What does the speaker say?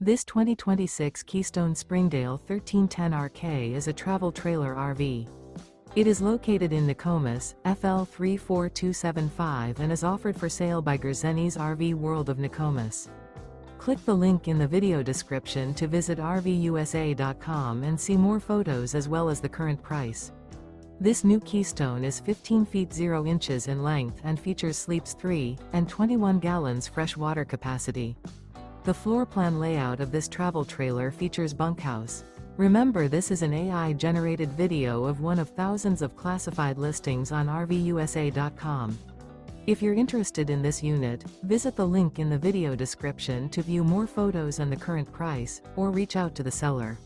This 2026 Keystone Springdale 1310RK is a travel trailer RV. It is located in Nokomis, FL 34275 and is offered for sale by Gerzeny's RV World of Nokomis. Click the link in the video description to visit RVUSA.com and see more photos as well as the current price. This new Keystone is 15 feet 0 inches in length and features sleeps 3 and 21 gallons fresh water capacity. The floor plan layout of this travel trailer features bunkhouse. Remember, this is an AI-generated video of one of thousands of classified listings on RVUSA.com. If you're interested in this unit, visit the link in the video description to view more photos and the current price, or reach out to the seller.